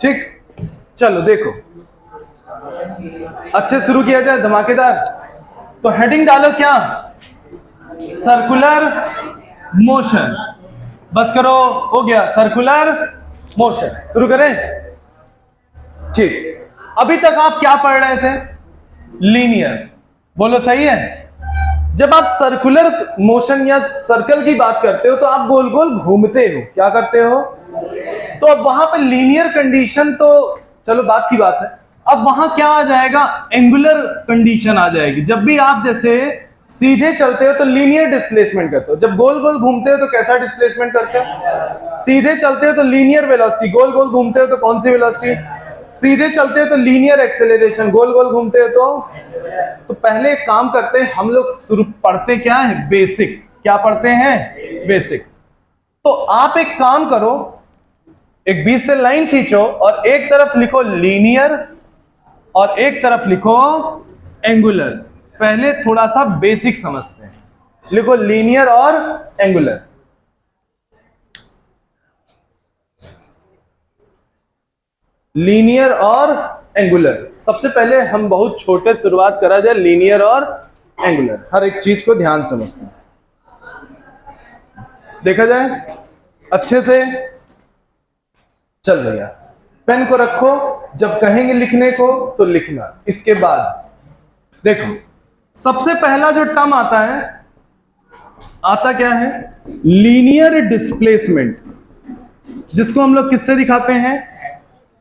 ठीक, चलो देखो अच्छे शुरू किया जाए धमाकेदार। तो हेडिंग डालो क्या, सर्कुलर मोशन। बस करो, हो गया सर्कुलर मोशन। शुरू करें। ठीक, अभी तक आप क्या पढ़ रहे थे, लीनियर। बोलो सही है। जब आप सर्कुलर मोशन या सर्कल की बात करते हो तो आप गोल गोल घूमते हो, क्या करते हो। तो अब वहां पे लीनियर कंडीशन तो चलो बात की बात है, अब वहां क्या आ जाएगा, एंगुलर कंडीशन आ जाएगी। जब भी आप जैसे सीधे चलते हो तो लीनियर डिस्प्लेसमेंट करते हो, जब गोल गोल घूमते हो तो कैसा डिस्प्लेसमेंट करते हो, सीधे चलते हो तो लीनियर वेलोसिटी, गोल गोल घूमते हो तो कौन सी वेलोसिटी, सीधे चलते हो तो लीनियर एक्सेलरेशन, गोल गोल घूमते हो तो पहले एक काम करते हैं हम लोग, शुरू पढ़ते क्या है, बेसिक। क्या पढ़ते हैं, बेसिक्स। तो आप एक काम करो, एक बीच से लाइन खींचो और एक तरफ लिखो लीनियर और एक तरफ लिखो एंगुलर। पहले थोड़ा सा बेसिक समझते हैं, लिखो लीनियर और एंगुलर। लीनियर और एंगुलर, सबसे पहले हम बहुत छोटे शुरुआत करा जाए, लीनियर और एंगुलर, हर एक चीज को ध्यान समझते हैं, देखा जाए अच्छे से। चल भैया पेन को रखो, जब कहेंगे लिखने को तो लिखना। इसके बाद देखो सबसे पहला जो टर्म आता है, आता क्या है, लीनियर डिस्प्लेसमेंट, जिसको हम लोग किससे दिखाते हैं,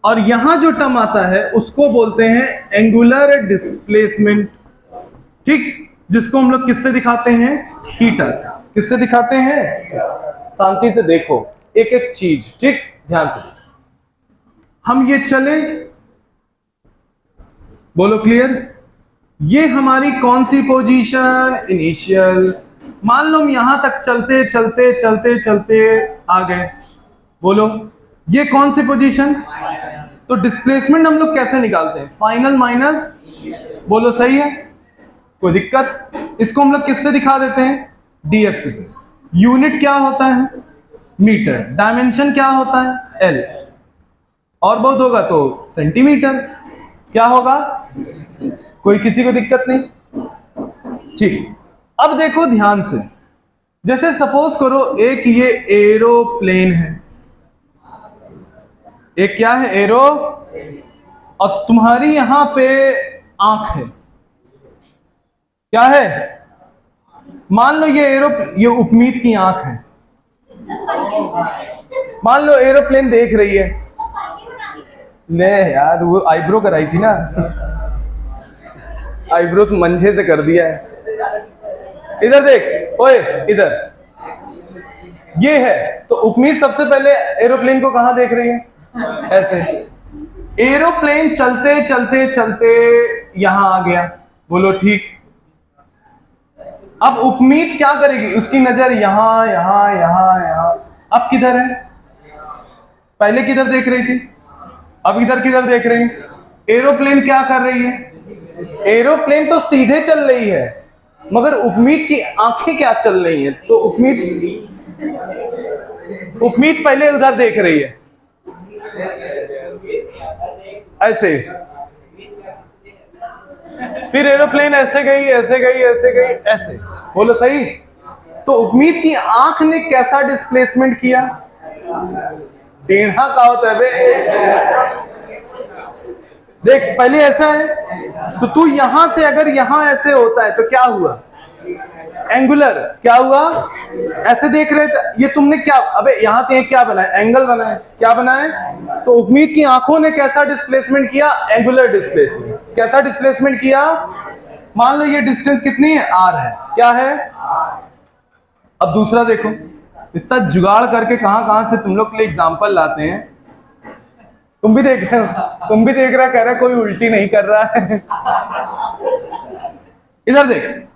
और यहां जो टर्म आता है उसको बोलते हैं एंगुलर डिस्प्लेसमेंट। ठीक, जिसको हम लोग किससे दिखाते हैं, थीटा से। किससे दिखाते हैं, शांति से देखो एक एक चीज, ठीक, ध्यान से। हम ये चले, बोलो क्लियर। ये हमारी कौन सी पोजीशन, इनिशियल। मान लो हम यहां तक चलते चलते चलते चलते आ गए, बोलो ये कौन सी पोजीशन। तो डिस्प्लेसमेंट हम लोग कैसे निकालते हैं, फाइनल माइनस, बोलो सही है, कोई दिक्कत। इसको हम लोग किससे दिखा देते हैं, डी एक्सिस से। यूनिट क्या होता है, मीटर। डायमेंशन क्या होता है, एल। और बहुत होगा तो सेंटीमीटर। क्या होगा, कोई किसी को दिक्कत नहीं। ठीक, अब देखो ध्यान से, जैसे सपोज करो एक ये एरोप्लेन है, एक क्या है, एरो, और तुम्हारी यहां पे आंख है, क्या है, मान लो ये उपमीत की आंख है। मान लो एरोप्लेन देख रही है, ले यार वो आईब्रो कराई थी ना, आईब्रो मंझे से कर दिया है। इधर देख, ओए इधर, ये है। तो उपमीत सबसे पहले एरोप्लेन को कहां देख रही है, ऐसे। एरोप्लेन चलते चलते चलते यहां आ गया, बोलो ठीक। अब उपमीत क्या करेगी, उसकी नजर यहां यहां यहां यहां, अब किधर है, पहले किधर देख रही थी, अब इधर किधर देख रही है। एरोप्लेन क्या कर रही है, एरोप्लेन तो सीधे चल रही है, मगर उपमीत की आंखें क्या चल रही हैं, तो उपमीत पहले उधर देख रही है, ऐसे। फिर एरोप्लेन ऐसे गई ऐसे गई ऐसे गई ऐसे, बोलो सही। तो उपमीत की आंख ने कैसा डिस्प्लेसमेंट किया, टेढ़ा का होता है बे। देख पहले ऐसा है, तो तू यहां से अगर यहां ऐसे होता है तो क्या हुआ, एंगुलर। क्या हुआ, ऐसे देख रहे थे, ये तुमने क्या, अबे यहां से क्या बना है, एंगल बना है, क्या बना है। तो उपमीत की आंखों ने कैसा डिस्प्लेसमेंट किया, एंगुलर डिस्प्लेसमेंट। कैसा डिस्प्लेसमेंट किया, मान लो ये डिस्टेंस कितनी है, आर है, क्या है। अब दूसरा देखो, इतना जुगाड़ करके कहां कहां से तुम लोग के लिए एग्जाम्पल लाते हैं। तुम भी देख रहे हो, तुम भी देख रहा, कह रहा कोई उल्टी नहीं कर रहा है। इधर देख,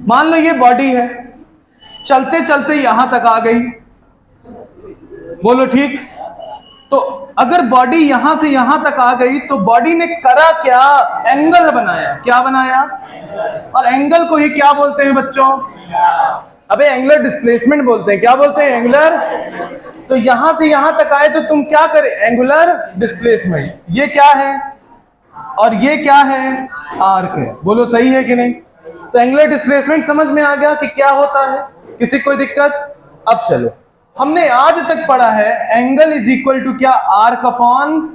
मान लो ये बॉडी है, चलते चलते यहां तक आ गई, बोलो ठीक। तो अगर बॉडी यहां से यहां तक आ गई तो बॉडी ने करा क्या, एंगल बनाया। क्या बनाया, और एंगल को ही क्या बोलते हैं बच्चों, अबे एंगुलर डिस्प्लेसमेंट बोलते हैं। क्या बोलते हैं, एंगुलर। तो यहां से यहां तक आए तो तुम क्या करें, एंगुलर डिस्प्लेसमेंट। ये क्या है और ये क्या है, आर्क है। बोलो सही है कि नहीं। तो एंगुलर डिस्प्लेसमेंट समझ में आ गया कि क्या होता है, किसी कोई दिक्कत। अब चलो, हमने आज तक पढ़ा है एंगल इज इक्वल टू क्या, आर्क अपॉन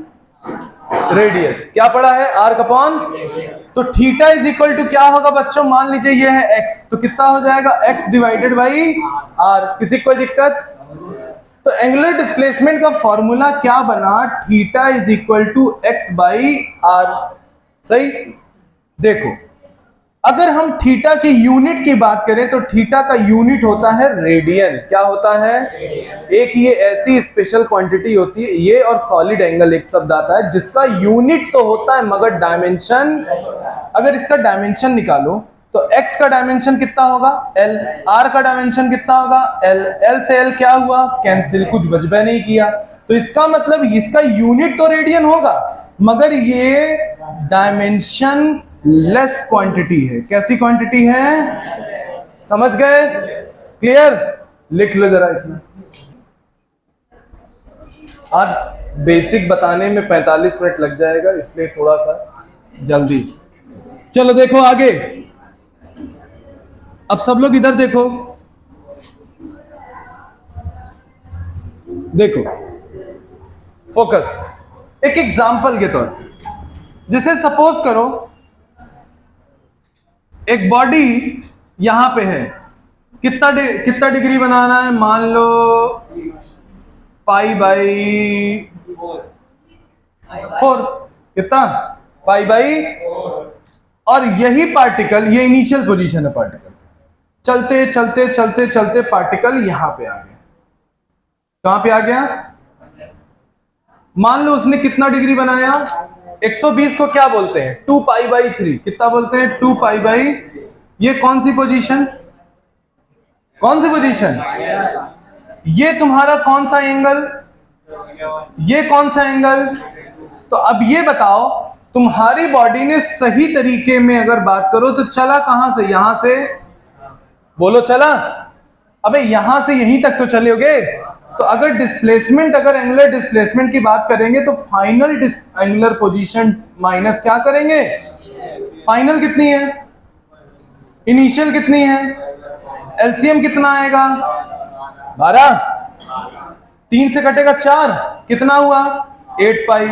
रेडियस। क्या पढ़ा है, आर्क अपॉन। तो थीटा इज इक्वल टू क्या होगा बच्चों, मान लीजिए ये है एक्स, तो कितना हो जाएगा, एक्स डिवाइडेड बाई आर। किसी कोई दिक्कत। तो एंगुलर डिस्प्लेसमेंट का फॉर्मूला क्या बना, theta is equal to x by r. सही। देखो, अगर हम थीटा की यूनिट की बात करें तो थीटा का यूनिट होता है रेडियन। क्या होता है, एक ये ऐसी स्पेशल क्वांटिटी होती है, ये और सॉलिड एंगल एक शब्द आता है जिसका यूनिट तो होता है मगर डायमेंशन, अगर इसका डायमेंशन निकालो तो x का डायमेंशन कितना होगा, l, r का डायमेंशन कितना होगा, l, l से l क्या हुआ, कैंसिल, कुछ बचबे नहीं किया। तो इसका मतलब इसका यूनिट तो रेडियन होगा मगर ये डायमेंशन लेस क्वांटिटी है। कैसी क्वांटिटी है, समझ गए, क्लियर। लिख लो जरा इतना। आज बेसिक बताने में 45 मिनट लग जाएगा, इसलिए थोड़ा सा जल्दी। चलो देखो आगे, अब सब लोग इधर देखो। देखो फोकस, एक एग्जांपल के तौर पे, जैसे सपोज करो एक बॉडी यहां पे है, कितना डिग्री बनाना है, मान लो पाई बाई 4, कितना, पाई बाई। और यही पार्टिकल, ये इनिशियल पोजीशन है पार्टिकल, चलते चलते चलते चलते पार्टिकल यहां पे आ गया। कहां पे आ गया, मान लो उसने कितना डिग्री बनाया, 120 को क्या बोलते हैं, 2 पाई बाई 3। कितना बोलते हैं, 2 पाई बाई। ये कौन सी पोजीशन, कौन सी पोजीशन, ये तुम्हारा कौन सा एंगल, ये कौन सा एंगल। तो अब ये बताओ, तुम्हारी बॉडी ने सही तरीके में अगर बात करो तो चला कहां से, यहां से, बोलो चला, अबे यहां से यहीं तक तो चलोगे। तो अगर डिस्प्लेसमेंट, अगर एंगुलर डिस्प्लेसमेंट की बात करेंगे तो फाइनल एंगुलर पोजीशन माइनस क्या करेंगे, फाइनल कितनी है, इनिशियल कितनी है, एलसीएम कितना आएगा, 12, 3 से कटेगा 4, कितना हुआ, 8 पाई,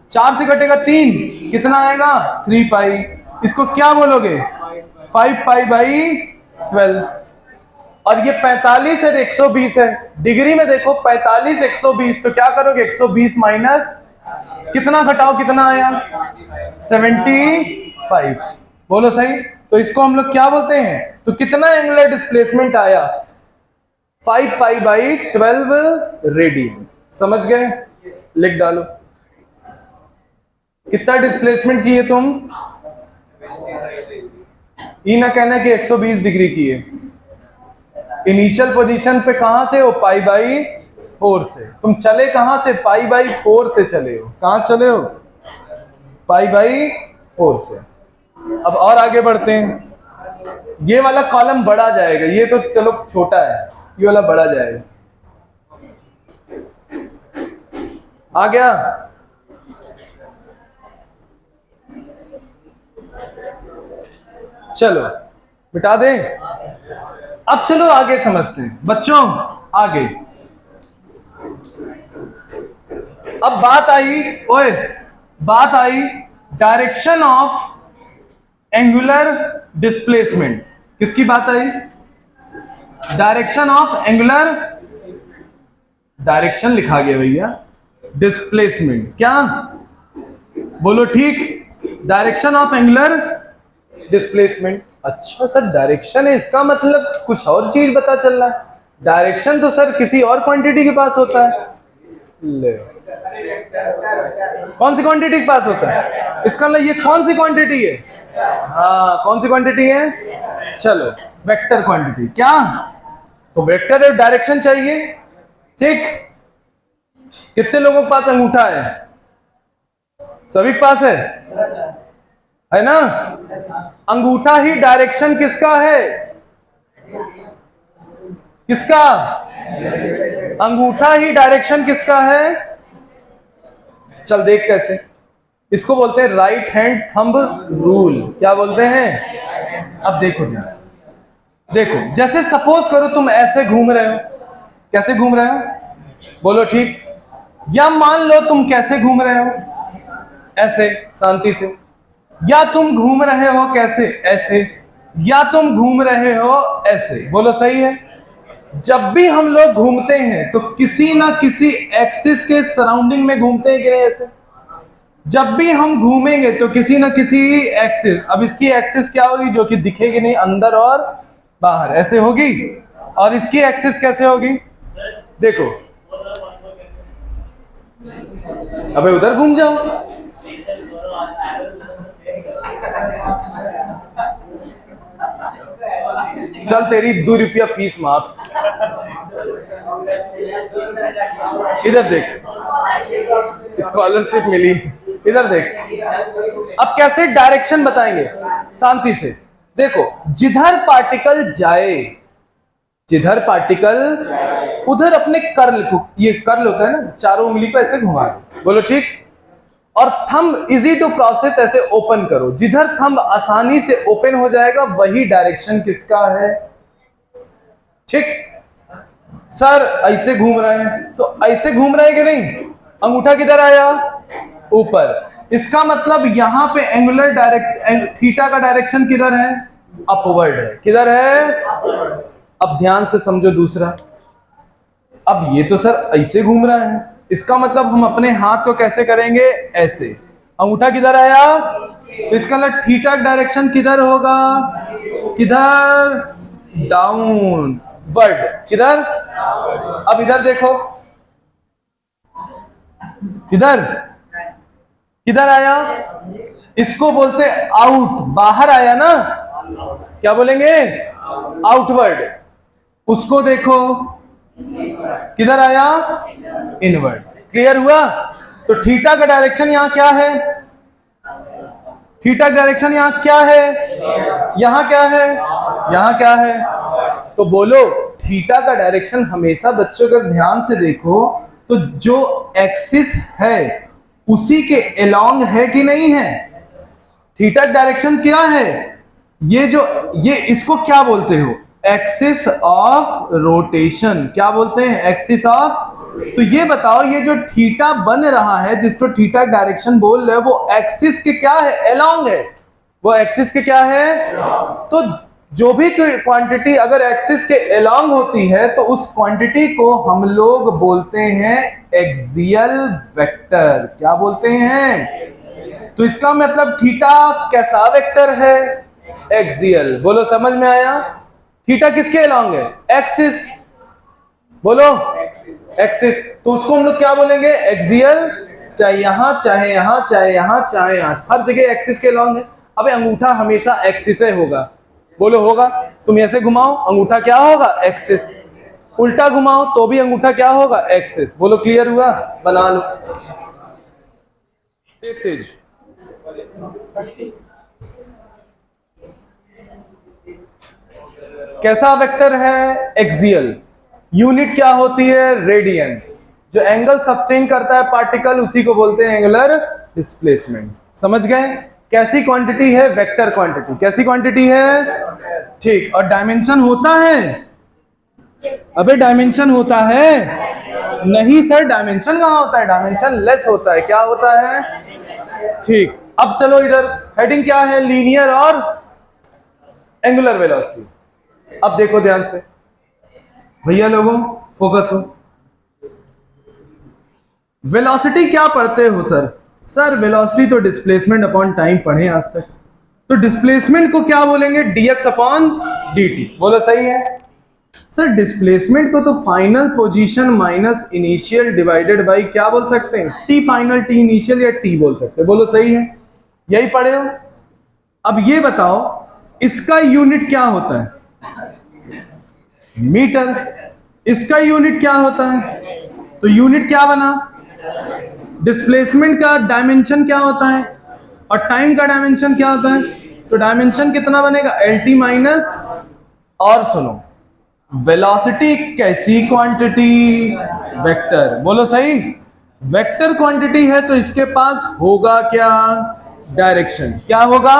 4 से कटेगा 3, कितना आएगा, 3 पाई। इसको क्या बोलोगे, 5 पाई बाई 12। और ये 45 है, 120 है, डिग्री में देखो 45 120, तो क्या करोगे, 120 माइनस कितना घटाओ, कितना आया, 75। बोलो सही। तो इसको हम लोग क्या बोलते हैं, तो कितना एंगुलर डिस्प्लेसमेंट आया, 5 पाई बाई 12 रेडियन। समझ गए, लिख डालो। कितना डिस्प्लेसमेंट किए तुम, ये ना कहना कि 120 डिग्री किए। इनिशियल पोजीशन पे कहां से हो, पाई बाई 4 से। तुम चले कहां से, पाई बाई 4 से चले हो, कहां चले हो, पाई बाई 4 से। अब और आगे बढ़ते हैं, ये वाला कॉलम बढ़ा जाएगा, ये तो चलो छोटा है, ये वाला बढ़ा जाएगा। आ गया, चलो मिटा दें। अब चलो आगे समझते हैं बच्चों, आगे। अब बात आई, ओए बात आई डायरेक्शन ऑफ एंगुलर डिस्प्लेसमेंट। किसकी बात आई, डायरेक्शन ऑफ एंगुलर, डायरेक्शन लिखा गया भैया, डिस्प्लेसमेंट क्या, बोलो ठीक, डायरेक्शन ऑफ एंगुलर डिस्प्लेसमेंट। अच्छा सर डायरेक्शन है, इसका मतलब कुछ और चीज पता चल रहा है। डायरेक्शन तो सर किसी और क्वांटिटी के पास होता है। ले, कौन सी क्वांटिटी के पास होता है, इसका मतलब ये कौन सी क्वांटिटी है, हाँ कौन सी क्वांटिटी है, चलो वेक्टर क्वांटिटी। क्या, तो वेक्टर डायरेक्शन चाहिए, ठीक। कितने लोगों के पास अंगूठा है, सभी के पास है ना। अंगूठा ही डायरेक्शन किसका है, किसका, अंगूठा ही डायरेक्शन किसका है? चल देख कैसे। इसको बोलते हैं राइट हैंड थंब रूल। क्या बोलते हैं? अब देखो ध्यान से, देखो जैसे सपोज करो तुम ऐसे घूम रहे हो। कैसे घूम रहे हो? बोलो ठीक। या मान लो तुम कैसे घूम रहे हो? ऐसे, शांति से। या तुम घूम रहे हो कैसे? ऐसे। या तुम घूम रहे हो ऐसे। बोलो सही है। जब भी हम लोग घूमते हैं तो किसी ना किसी एक्सिस के सराउंडिंग में घूमते हैं कि नहीं? ऐसे। जब भी हम घूमेंगे तो किसी ना किसी एक्सिस, अब इसकी एक्सिस क्या होगी जो कि दिखेगी नहीं, अंदर और बाहर ऐसे होगी। और इसकी एक्सिस कैसे होगी? देखो, अबे उधर घूम जाओ। चल तेरी 2 रुपया फीस माफ। इधर देख, स्कॉलरशिप मिली। इधर देख। अब कैसे डायरेक्शन बताएंगे? शांति से देखो, जिधर पार्टिकल जाए, जिधर पार्टिकल उधर अपने कर्ल को, ये कर्ल होता है ना, चारों उंगली को ऐसे घुमा दो। बोलो ठीक। और थंब इजी टू प्रोसेस ऐसे ओपन करो। जिधर थंब आसानी से ओपन हो जाएगा वही डायरेक्शन किसका है? ठीक। सर ऐसे घूम रहे हैं तो ऐसे घूम रहे हैं कि नहीं? अंगूठा किधर आया? ऊपर। इसका मतलब यहां पे एंगुलर थीटा का डायरेक्शन किधर है? अपवर्ड है। किधर है? अब ध्यान से समझो दूसरा। अब ये तो सर ऐसे घूम रहा है, इसका मतलब हम अपने हाथ को कैसे करेंगे? ऐसे। अंगूठा किधर आया? तो इसका मतलब थीटा डायरेक्शन किधर होगा? किधर? Down word. किधर? अब इधर देखो, किधर किधर आया? इसको बोलते आउट, बाहर आया ना। क्या बोलेंगे? आउटवर्ड। उसको देखो, किधर आया? इनवर्ड। क्लियर हुआ? तो थीटा का डायरेक्शन यहां क्या है? थीटा का डायरेक्शन यहां क्या है? यहां क्या है? यहां क्या है? तो बोलो, थीटा का डायरेक्शन हमेशा बच्चों अगर ध्यान से देखो तो जो एक्सिस है उसी के अलोंग है कि नहीं है? थीटा डायरेक्शन क्या है? ये इसको क्या बोलते हो? Axis of rotation. क्या बोलते हैं? Axis of. तो ये बताओ, ये जो थीटा बन रहा है जिसको थीटा डायरेक्शन बोल रहे हो, वो एक्सिस के क्या है? अलोंग है। वो एक्सिस के क्या है? तो जो भी क्वांटिटी अगर एक्सिस के अलोंग होती है तो उस क्वांटिटी को हम लोग बोलते हैं एक्सियल वेक्टर। क्या बोलते हैं? तो इसका मतलब थीटा कैसा वेक्टर है? एक्सियल। बोलो समझ में आया? थीटा किसके अलोंग है? एक्सिस। बोलो एक्सिस। तो उसको हम लोग क्या बोलेंगे? एक्सियल। चाहे यहां, चाहे यहां, चाहे यहां, चाहे यहां, हर जगह एक्सिस के अलोंग है। अबे अंगूठा हमेशा एक्सिस ही होगा। बोलो होगा। तुम ऐसे घुमाओ, अंगूठा क्या होगा? एक्सिस। उल्टा घुमाओ तो भी अंगूठा क्या होगा? एक्सिस। बोलो क्लियर हुआ? बना लो तेज। कैसा वेक्टर है? एक्सियल। यूनिट क्या होती है? रेडियन। जो एंगल सब्सटेन करता है पार्टिकल उसी को बोलते हैं एंगुलर डिस्प्लेसमेंट। समझ गए? कैसी क्वांटिटी है? Vector quantity. कैसी क्वांटिटी है? ठीक। और डायमेंशन होता है? अबे डायमेंशन होता है? नहीं सर, डायमेंशन कहां होता है? डायमेंशन लेस होता है। क्या होता है? ठीक। अब चलो इधर, हेडिंग क्या है? लीनियर और एंगुलर वेलोसिटी। अब देखो ध्यान से भैया लोगों, फोकस हो। वेलोसिटी क्या पढ़ते हो सर? सर वेलोसिटी तो डिस्प्लेसमेंट अपॉन टाइम पढ़े आज तक। तो डिस्प्लेसमेंट को क्या बोलेंगे? dx upon dt। बोलो सही है? सर डिस्प्लेसमेंट को तो final position minus initial divided by क्या बोल सकते हैं? टी फाइनल, टी इनिशियल या टी बोल सकते हैं। बोलो सही है? यही पढ़े हो। अब ये बताओ, इसका यूनिट क्या होता है? मीटर। इसका यूनिट क्या होता है? तो यूनिट क्या बना? डिस्प्लेसमेंट का डायमेंशन क्या होता है और टाइम का डायमेंशन क्या होता है? तो डायमेंशन कितना बनेगा? LT माइनस, और सुनो, वेलोसिटी कैसी क्वांटिटी? वेक्टर। बोलो सही। वेक्टर क्वांटिटी है तो इसके पास होगा क्या? डायरेक्शन। क्या होगा?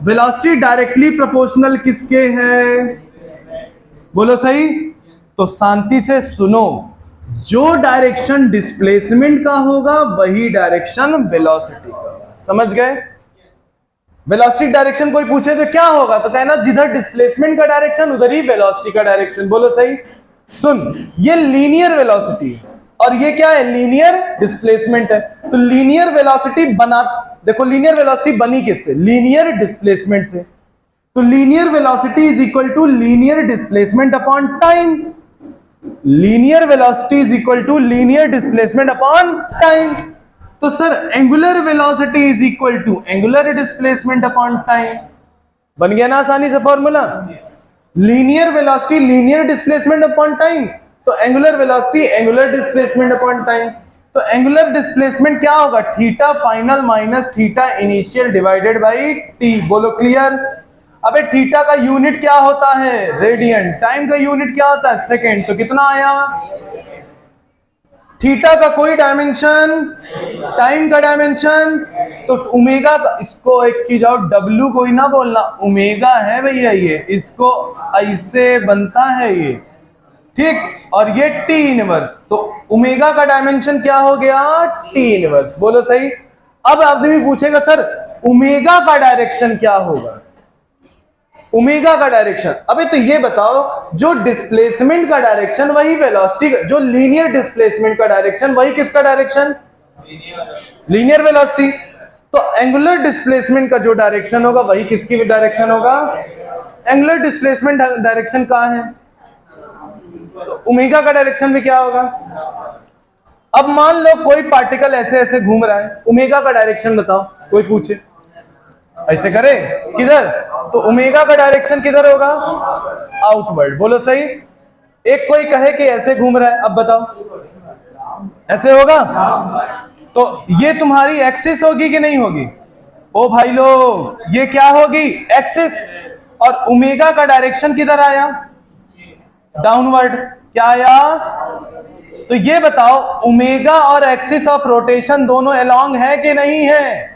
वेलोसिटी डायरेक्टली प्रोपोर्शनल किसके है? बोलो सही। तो शांति से सुनो, जो डायरेक्शन डिस्प्लेसमेंट का होगा वही डायरेक्शन वेलोसिटी का। समझ गए? वेलोसिटी डायरेक्शन कोई पूछे तो क्या होगा, तो कहना जिधर डिस्प्लेसमेंट का डायरेक्शन उधर ही वेलोसिटी का डायरेक्शन। बोलो सही। सुन, ये लीनियर वेलोसिटी है और ये क्या है? लीनियर डिस्प्लेसमेंट है। तो लीनियर वेलोसिटी बना, देखो लीनियर वेलोसिटी बनी किससे? लीनियर डिस्प्लेसमेंट से। तो linear velocity is equal to linear displacement upon time. Linear velocity is equal to linear displacement upon time. तो sir angular velocity is equal to angular displacement upon time. बन गया ना आसानी से formula? Linear velocity linear displacement upon time, तो angular velocity angular displacement upon time. तो angular displacement क्या होगा? Theta final minus theta initial divided by t. बोलो क्लियर? अबे थीटा का यूनिट क्या होता है? रेडियन। टाइम का यूनिट क्या होता है? सेकेंड। तो कितना आया? थीटा का कोई डायमेंशन, टाइम का डायमेंशन, तो ओमेगा का, इसको एक चीज और, डब्ल्यू कोई ना बोलना, ओमेगा है भैया ये, इसको ऐसे बनता है ये, ठीक। और ये टी इनवर्स, तो ओमेगा का डायमेंशन क्या हो गया? T inverse. बोलो सही। अब आदमी पूछेगा सर ओमेगा का डायरेक्शन क्या होगा? ओमेगा का डायरेक्शन, अबे तो ये बताओ, जो डिस्प्लेसमेंट का डायरेक्शन वही वेलोसिटी, जो लीनियर डिस्प्लेसमेंट का डायरेक्शन वही किसका डायरेक्शन? Linear velocity. तो एंगुलर डिस्प्लेसमेंट का जो डायरेक्शन होगा वही किसकी डायरेक्शन होगा? एंगुलर डिस्प्लेसमेंट डायरेक्शन कहां है? तो ओमेगा का डायरेक्शन भी क्या होगा? अब मान लो कोई पार्टिकल ऐसे ऐसे घूम रहा है, ओमेगा का डायरेक्शन बताओ, कोई पूछे ऐसे करे किधर, तो ओमेगा का डायरेक्शन किधर होगा? आउटवर्ड। बोलो सही। एक कोई कहे कि ऐसे घूम रहा है, अब बताओ ऐसे होगा? तो ये तुम्हारी एक्सिस होगी कि नहीं होगी? ओ भाई लोग, ये क्या होगी? एक्सिस। और ओमेगा का डायरेक्शन किधर आया? डाउनवर्ड। क्या आया? तो ये बताओ ओमेगा और एक्सिस ऑफ रोटेशन दोनों अलोंग है कि नहीं है?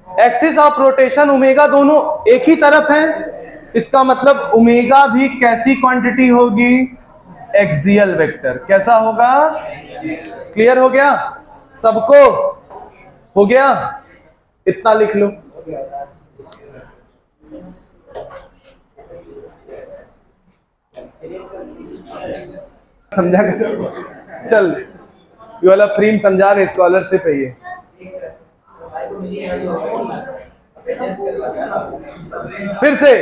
एक्सिस ऑफ रोटेशन ओमेगा दोनों एक ही तरफ है, इसका मतलब ओमेगा भी कैसी क्वांटिटी होगी? Axial vector. कैसा होगा? क्लियर हो गया सबको? हो गया? इतना लिख लो। समझा कर चल, ये वाला प्रीम समझा रहे, स्कॉलरशिप है ये। फिर से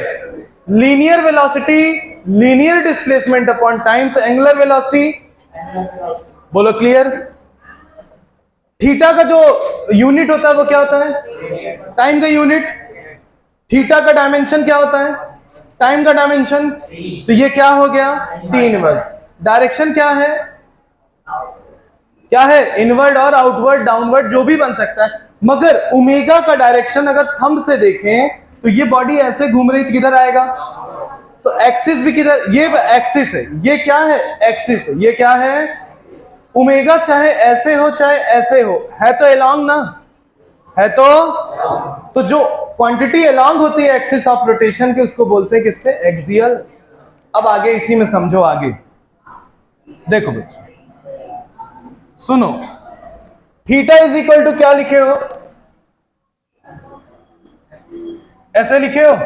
linear velocity linear displacement upon time, तो एंगुलर वेलोसिटी। बोलो क्लियर? थीटा का जो यूनिट होता है वो क्या होता है? टाइम का यूनिट। थीटा का डायमेंशन क्या होता है? टाइम का डायमेंशन। तो ये क्या हो गया? T inverse. डायरेक्शन क्या है? क्या है? इनवर्ड और आउटवर्ड, डाउनवर्ड, जो भी बन सकता है। मगर ओमेगा का डायरेक्शन अगर थंब से देखें तो ये बॉडी ऐसे घूम रही तो किधर आएगा? तो एक्सिस भी किधर? ये एक्सिस है, ये क्या है? एक्सिस है। ये क्या है? ओमेगा चाहे ऐसे हो चाहे ऐसे हो, है तो अलोंग ना, है तो जो क्वांटिटी अलोंग होती है एक्सिस ऑफ रोटेशन के, उसको बोलते हैं किससे? एक्सियल। अब आगे इसी में समझो। आगे देखो बच्चों, सुनो, थीटा इज इक्वल टू क्या लिखे हो? ऐसे लिखे हो?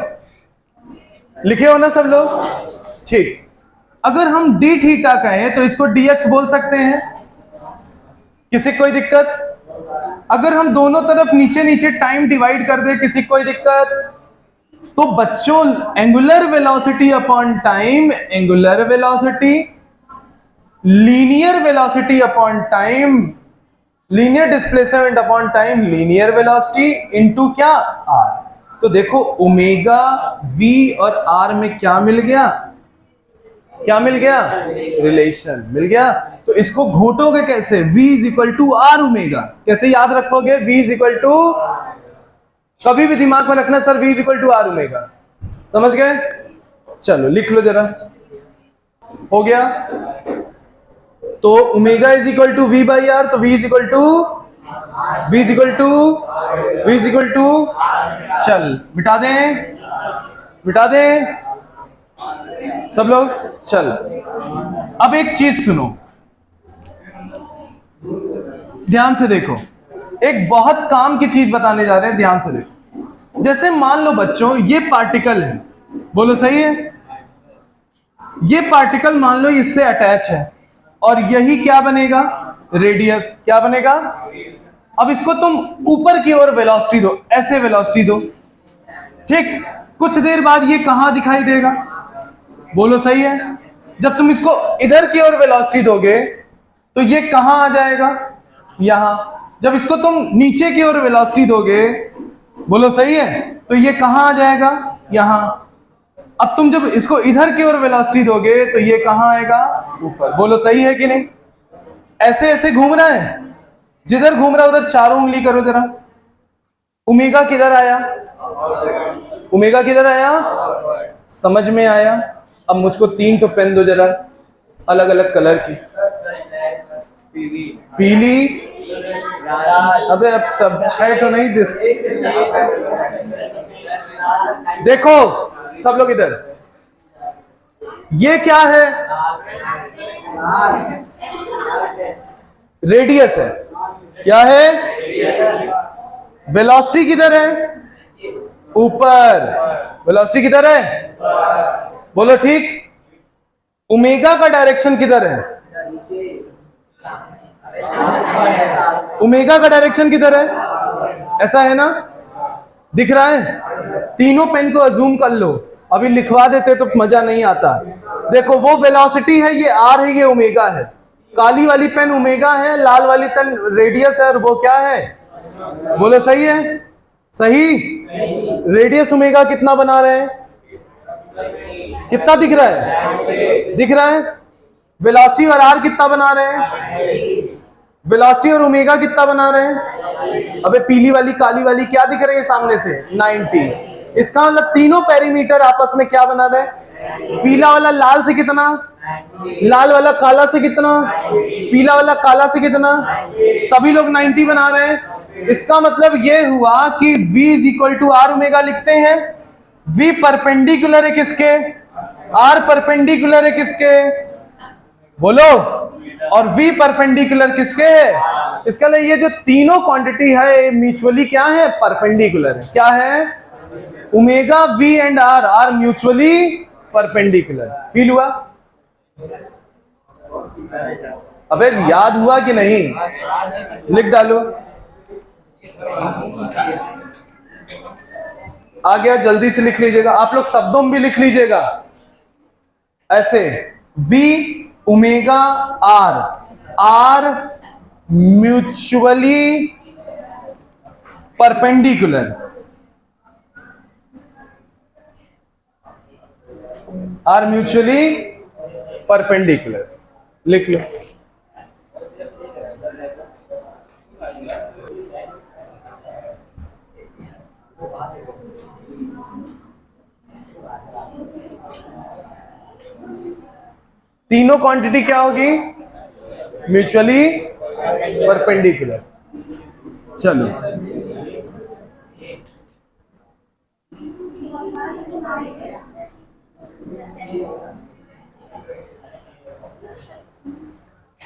लिखे हो ना सब लोग? ठीक। अगर हम डी थीटा कहें तो इसको dx बोल सकते हैं, किसी कोई दिक्कत? अगर हम दोनों तरफ नीचे नीचे टाइम डिवाइड कर दे, किसी कोई दिक्कत? तो बच्चों angular velocity upon time angular velocity, linear velocity upon time linear displacement upon time linear velocity into क्या? आर। तो देखो ओमेगा v और r में क्या मिल गया? क्या मिल गया? रिलेशन मिल गया। तो इसको घोटोगे कैसे? v is equal to r omega. कैसे याद रखोगे? v इज इक्वल टू, कभी भी दिमाग में रखना sir v is equal to r omega. समझ गए? चलो लिख लो जरा, हो गया। तो omega is equal to v by r, तो वी इज इक्वल टू चल मिटा दें सब लोग। चल अब एक चीज सुनो, ध्यान से देखो, एक बहुत काम की चीज बताने जा रहे हैं, ध्यान से देखो। जैसे मान लो बच्चों ये पार्टिकल है, बोलो सही है, ये पार्टिकल मान लो इससे अटैच है और यही क्या बनेगा, रेडियस। क्या बनेगा? अब इसको तुम ऊपर की ओर वेलोसिटी दो, ऐसे वेलोसिटी दो, ठीक। कुछ देर बाद ये कहां दिखाई देगा, बोलो सही है। जब तुम इसको इधर की ओर वेलोसिटी दोगे तो ये कहां आ जाएगा, यहां। जब इसको तुम नीचे की ओर वेलोसिटी दोगे, बोलो सही है, तो ये कहां आ जाएगा, यहां। अब तुम जब इसको इधर की ओर वेलोसिटी दोगे तो ये कहां आएगा, ऊपर। बोलो सही है कि नहीं? ऐसे ऐसे घूम रहा है, जिधर घूम रहा है उधर चारों उंगली करो जरा। ओमेगा किधर आया, ओमेगा किधर आया, समझ में आया? अब मुझको 3 तो पेन दो जरा, अलग अलग कलर की। पीली, अबे अब सब 6 तो नहीं देते। देखो सब लोग इधर, ये क्या है, रेडियस है। क्या है? वेलोसिटी किधर है, ऊपर। वेलोसिटी किधर है, बोलो ठीक। ओमेगा का डायरेक्शन किधर है, ओमेगा का डायरेक्शन किधर है, ऐसा है ना, दिख रहा है? तीनों पेन को अजूम कर लो, अभी लिखवा देते तो मजा नहीं आता। देखो वो वेलोसिटी है, ये आर है, ये ओमेगा है। काली वाली पेन ओमेगा है, लाल वाली पेन रेडियस है, और वो क्या है, बोलो सही है, सही। रेडियस ओमेगा कितना बना रहे हैं, कितना दिख रहा है, दिख रहा है। वेलोसिटी और आर कितना बना रहे हैं, वेलोसिटी और ओमेगा कितना बना रहे हैं। अबे पीली वाली काली वाली क्या दिख रही है सामने से, 90। इसका मतलब तीनों पैरामीटर आपस में क्या बना रहे हैं, पीला वाला लाल से कितना, लाल वाला काला से कितना, पीला वाला काला से कितना, सभी लोग 90 बना रहे हैं। इसका मतलब ये हुआ कि V is equal to r omega लिखते हैं। V परपेंडिकुलर है किसके, R परपेंडिकुलर है किसके, बोलो, और V परपेंडिकुलर किसके है। इसका लिए ये जो तीनों क्वांटिटी है म्यूचुअली क्या है, परपेंडिकुलर है। क्या है, omega V and R mutually perpendicular. Feel हुआ? अबे याद हुआ कि नहीं, लिख डालो। आ गया, जल्दी से लिख लीजिएगा आप लोग, शब्दों में भी लिख लीजिएगा ऐसे। V omega R mutually perpendicular, R mutually perpendicular, लिख लो। तीनों क्वांटिटी क्या होगी, म्यूचुअली परपेंडिकुलर। चलो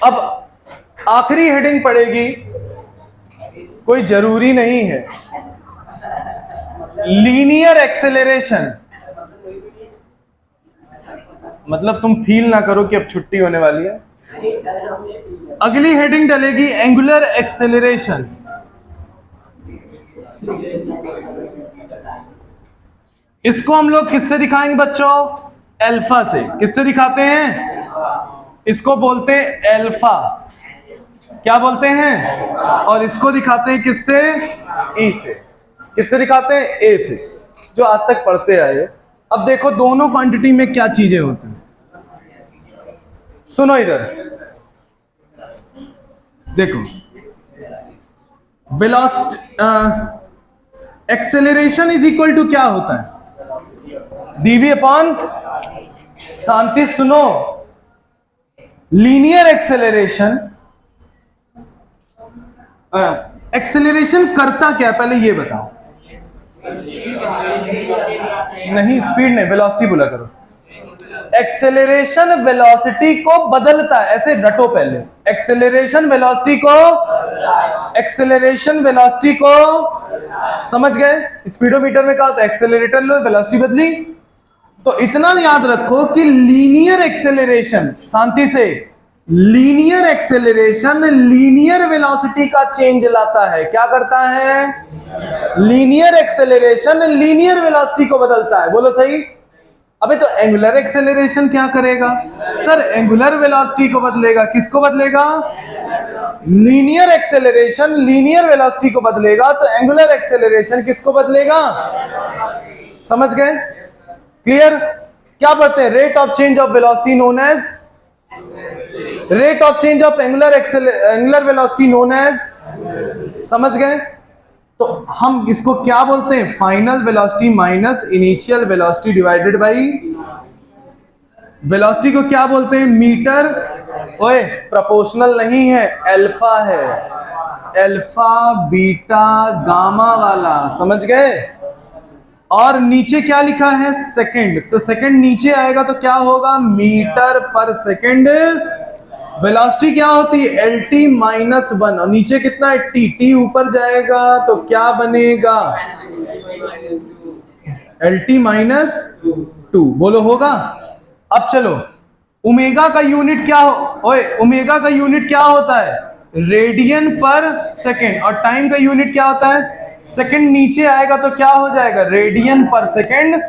अब आखिरी हेडिंग पड़ेगी, कोई जरूरी नहीं है, लीनियर एक्सेलरेशन। मतलब तुम फील ना करो कि अब छुट्टी होने वाली है। अगली हेडिंग डलेगी एंगुलर एक्सेलरेशन। इसको हम लोग किससे दिखाएंगे बच्चों, अल्फा से। किससे दिखाते हैं, इसको बोलते हैं अल्फा। क्या बोलते हैं, और इसको दिखाते हैं किससे, ई से। किससे दिखाते हैं, ए से, जो आज तक पढ़ते आए। अब देखो दोनों क्वांटिटी में क्या चीजें होती हैं, सुनो इधर देखो। Velocity acceleration is equal to क्या होता है, डीवी अपॉन शांति सुनो, लीनियर एक्सेलरेशन, एक्सेलरेशन करता क्या पहले ये बताओ। नहीं, स्पीड नहीं, वेलोसिटी बोला करो। एक्सेलरेशन वेलोसिटी को बदलता है, ऐसे रटो पहले। एक्सेलरेशन वेलोसिटी को समझ गए। स्पीडोमीटर में क्या होता है, एक्सेलरेटर लो, वेलोसिटी बदली। तो इतना याद रखो कि लीनियर एक्सेलरेशन, शांति से, लीनियर एक्सेलरेशन लीनियर वेलोसिटी का चेंज लाता है। क्या करता है? लीनियर एक्सेलरेशन लीनियर वेलोसिटी को बदलता है। बोलो सही। अबे तो एंगुलर एक्सेलरेशन क्या करेगा? सर एंगुलर वेलोसिटी को बदलेगा। किसको बदलेगा? लीनियर एक्सेलरेशन लीनियर वेलोसिटी को बदलेगा, तो एंगुलर एक्सेलरेशन किसको बदलेगा? समझ गए? क्लियर? क्या पढ़ते हैं? Rate of change of velocity known as, rate of change of angular velocity known as, समझ गए? तो हम इसको क्या बोलते हैं? Final velocity minus initial velocity divided by, velocity को क्या बोलते हैं? मीटर। ओए प्रोपोर्शनल नहीं है, अल्फा है, अल्फा बीटा गामा वाला, समझ गए? और नीचे क्या लिखा है? सेकंड। तो सेकंड नीचे आएगा तो क्या होगा? मीटर पर सेकंड। वेलोसिटी क्या होती है? LT -1, और नीचे कितना है? T ऊपर जाएगा तो क्या बनेगा? LT -2। बोलो होगा? अब चलो, ओमेगा का यूनिट क्या ओए ओमेगा का यूनिट क्या होता है? रेडियन पर सेकंड। और टाइम का यूनिट क्या होता है? सेकंड। नीचे आएगा तो क्या हो जाएगा? रेडियन पर सेकंड।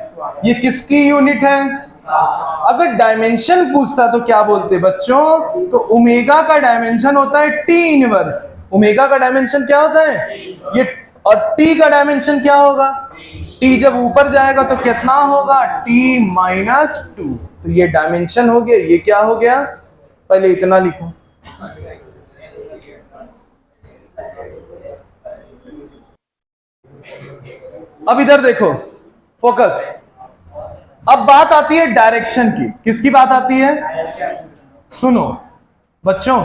ये किसकी यूनिट है? अगर डायमेंशन पूछता तो क्या बोलते बच्चों? तो ओमेगा का डायमेंशन होता है T इनवर्स। ओमेगा का डायमेंशन क्या होता है? ये। और T का डायमेंशन क्या होगा? T जब ऊपर जाएगा तो कितना होगा? T -2। तो ये डायमेंशन हो गया। ये क्या हो गया? पहले इतना लिखो। अब इधर देखो, फोकस। अब बात आती है डायरेक्शन की। किसकी बात आती है? सुनो बच्चों,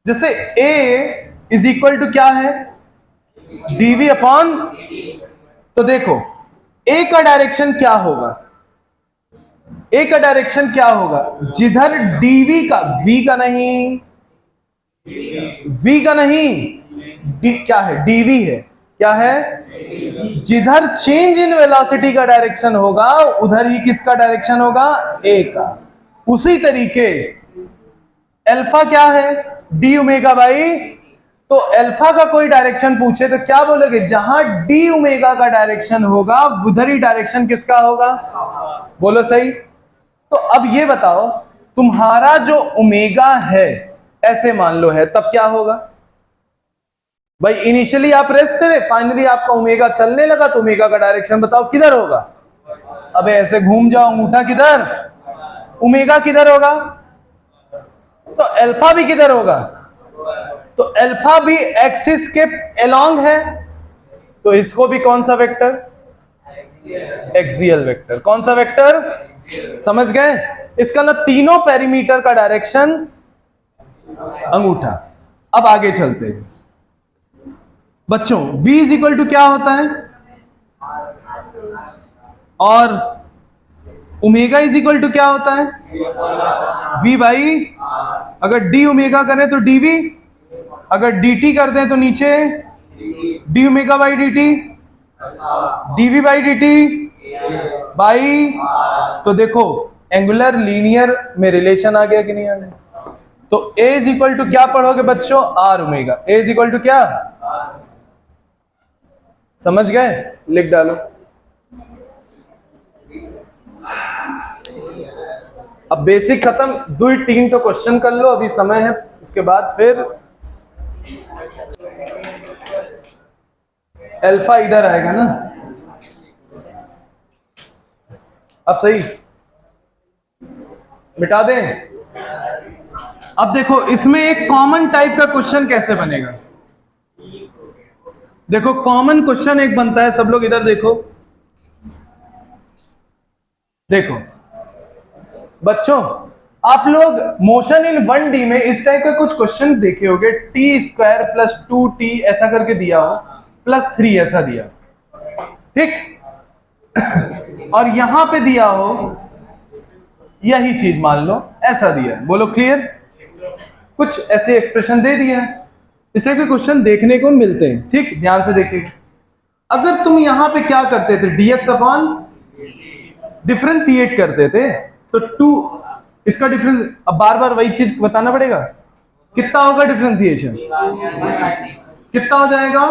जैसे A इज इक्वल टू क्या है? dv upon. तो देखो A का डायरेक्शन क्या होगा? A का डायरेक्शन क्या होगा? जिधर dv का, v का नहीं, v का नहीं, क्या है? dv है। क्या है? जिधर चेंज इन वेलोसिटी का डायरेक्शन होगा उधर ही किसका डायरेक्शन होगा? A का। उसी तरीके अल्फा क्या है? D omega by. तो अल्फा का कोई डायरेक्शन पूछे तो क्या बोलोगे? जहां डी ओमेगा का डायरेक्शन होगा उधर ही डायरेक्शन किसका होगा? बोलो सही। तो अब ये बताओ, तुम्हारा जो ओमेगा है, ऐसे मान लो है, तब क्या होगा? भाई इनिशियली आप रेस्ट थे, फाइनली आपका ओमेगा चलने लगा, तो ओमेगा का डायरेक्शन बताओ किधर होगा? अबे ऐसे घूम जाओ, अंगूठा किधर? ओमेगा किधर होगा? तो अल्फा भी किधर होगा? तो अल्फा भी एक्सिस के अलोंग है, तो इसको भी कौन सा वेक्टर? Axial vector. कौन सा वेक्टर? समझ गए? इसका ना तीनों पेरीमीटर का डायरेक्शन अंगूठा। अब आगे चलते हैं बच्चों। v इज इक्वल टू क्या होता है? और ओमेगा इज इक्वल टू क्या होता है? v बाई, अगर d ओमेगा करें तो dv, अगर dt कर दें तो नीचे d omega by dt, dv by dt by. तो देखो एंगुलर लीनियर में रिलेशन आ गया कि नहीं आ गया? तो a इज इक्वल टू क्या पढ़ोगे बच्चों? r omega. a is equal to क्या? समझ गए? लिख डालो। अब बेसिक खत्म, 2-3 तो क्वेश्चन कर लो, अभी समय है, उसके बाद फिर अल्फा इधर आएगा ना। अब सही मिटा दें। अब देखो इसमें एक कॉमन टाइप का क्वेश्चन कैसे बनेगा? देखो कॉमन क्वेश्चन एक बनता है, सब लोग इधर देखो। देखो बच्चों आप लोग मोशन इन 1D में इस टाइप का कुछ क्वेश्चन देखे होंगे, t² + 2t ऐसा करके दिया हो, +3 ऐसा दिया, ठीक। और यहां पे दिया हो यही चीज, मान लो ऐसा दिया है, बोलो क्लियर। कुछ ऐसे एक्सप्रेशन दे दिया है, इस टाइप के क्वेश्चन देखने को मिलते हैं, ठीक। ध्यान से देखिए, अगर तुम यहां पे क्या करते थे, dx अपॉन डिफरेंशिएट करते थे तो 2 इसका डिफरेंस, अब बार बार वही चीज बताना पड़ेगा, कितना होगा डिफरेंशिएशन, कितना हो जाएगा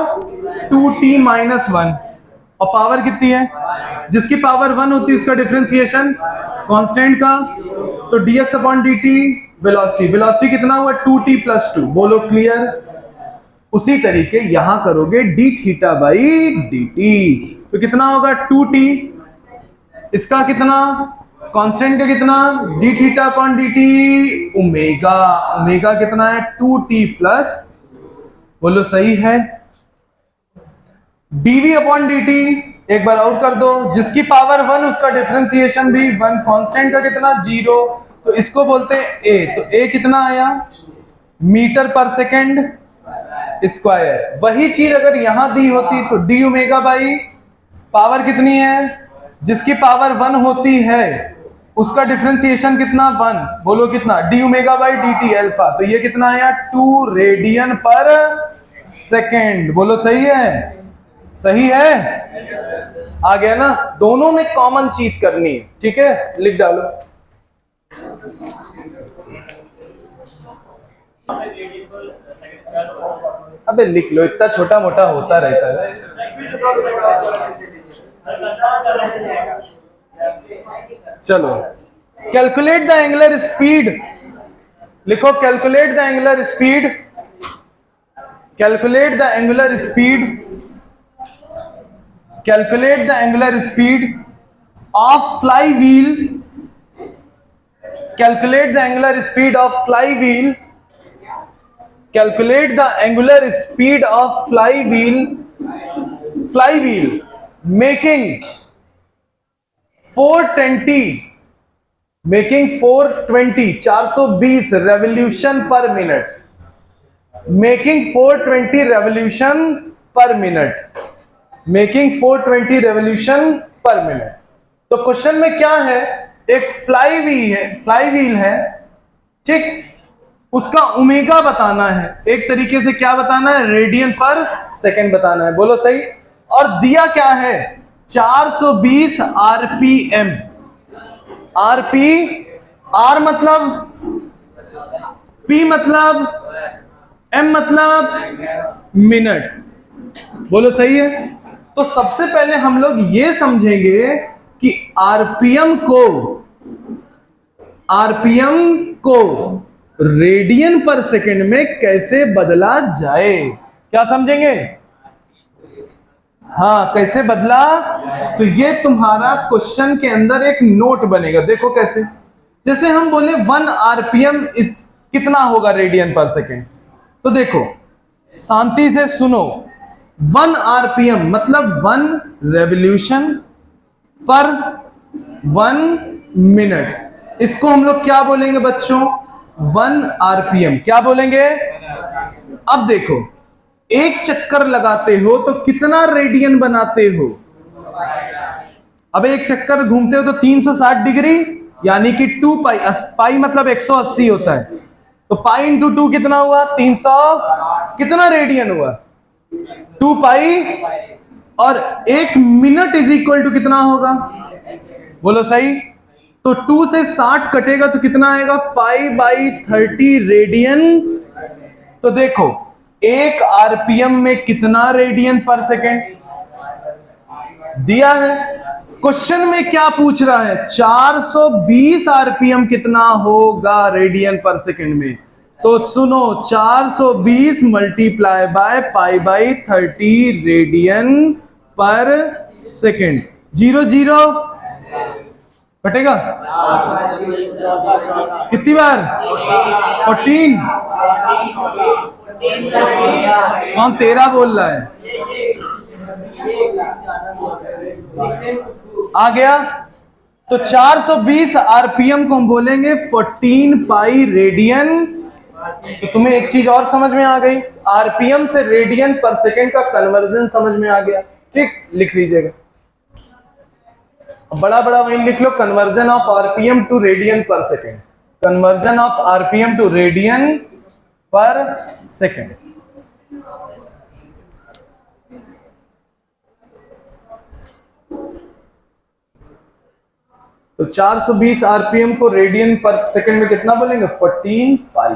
2t - 1, और पावर कितनी है, जिसकी पावर 1 होती है उसका डिफरेंशिएशन कांस्टेंट का, तो dx upon dt velocity, velocity कितना हुआ 2t + 2, बोलो क्लियर। उसी तरीके यहां करोगे d(θ/dt), तो कितना होगा 2t, इसका कितना कांस्टेंट का कितना d(θ/dt), ओमेगा, ओमेगा कितना है 2t प्लस, बोलो सही है, dv/dt, एक बार और कर दो, जिसकी पावर 1 उसका डिफरेंशिएशन भी 1, कांस्टेंट का कितना 0, तो इसको बोलते हैं a, तो a कितना आया मीटर/सेकंड स्क्वायर। वही चीज अगर यहां दी होती तो d ओमेगा बाई पावर कितनी है, जिसकी पावर 1 होती है उसका डिफरेंशिएशन कितना 1, बोलो कितना d omega by dt alpha, तो ये कितना आया 2 रेडियन/सेकंड, बोलो सही है, सही है, आ गया ना। दोनों में कॉमन चीज करनी है, ठीक है, लिख डालो। अबे लिख लो, इतना छोटा मोटा होता रहता है। चलो, कैलकुलेट द एंगुलर स्पीड, लिखो calculate the angular speed, calculate the angular speed, calculate the angular speed of fly wheel, calculate the angular speed of fly wheel, calculate the angular speed of flywheel making 420 revolution per minute, making 420 revolution per minute, making 420 revolution per minute। तो question में क्या है, एक fly wheel है, ठीक, उसका omega बताना है, एक तरीके से क्या बताना है, रेडियन/सेकंड बताना है, बोलो सही। और दिया क्या है 420 आरपीएम, आर मतलब, पी मतलब, एम मतलब मिनट, बोलो सही है। तो सबसे पहले हम लोग ये समझेंगे कि आरपीएम को रेडियन/सेकंड में कैसे बदला जाए, क्या समझेंगे, हाँ कैसे बदला, तो ये तुम्हारा क्वेश्चन के अंदर एक नोट बनेगा, देखो कैसे, जैसे हम बोले 1 आरपीएम इस कितना होगा रेडियन/सेकंड, तो देखो शांति से सुनो, 1 आरपीएम मतलब 1 रेवोल्यूशन पर 1 मिनट, इसको हम लोग क्या बोलेंगे बच्चों, 1 आरपीएम, क्या बोलेंगे। अब देखो एक चक्कर लगाते हो तो कितना रेडियन बनाते हो, अब एक चक्कर घूमते हो तो 360 डिग्री, यानी कि 2 पाई, पाई मतलब 180 होता है, तो पाई इंटू 2 कितना हुआ 300, कितना रेडियन हुआ 2 पाई, और 1 मिनट इज इक्वल टू कितना होगा, बोलो सही। तो 2 से 60 कटेगा तो कितना आएगा π/30 रेडियन। तो देखो एक आरपीएम में कितना रेडियन/सेकंड दिया है, क्वेश्चन में क्या पूछ रहा है 420 आरपीएम कितना होगा रेडियन/सेकंड में, तो सुनो 420 मल्टीप्लाई बाय π/30 रेडियन/सेकंड, 0 0 कटेगा कितनी बार 14, कौन 13 बोल रहा है, आ गया। तो 420 आरपीएम को हम बोलेंगे 14 पाई रेडियन। तो तुम्हें एक चीज और समझ में आ गई, आरपीएम से रेडियन पर सेकेंड का कन्वर्जन समझ में आ गया। ठीक, लिख लीजिएगा, बड़ा बड़ा वही लिख लो, conversion of RPM to radian per second, conversion of RPM to radian per second. तो 420 आरपीएम को रेडियन पर सेकेंड में कितना बोलेंगे, 14 पाई।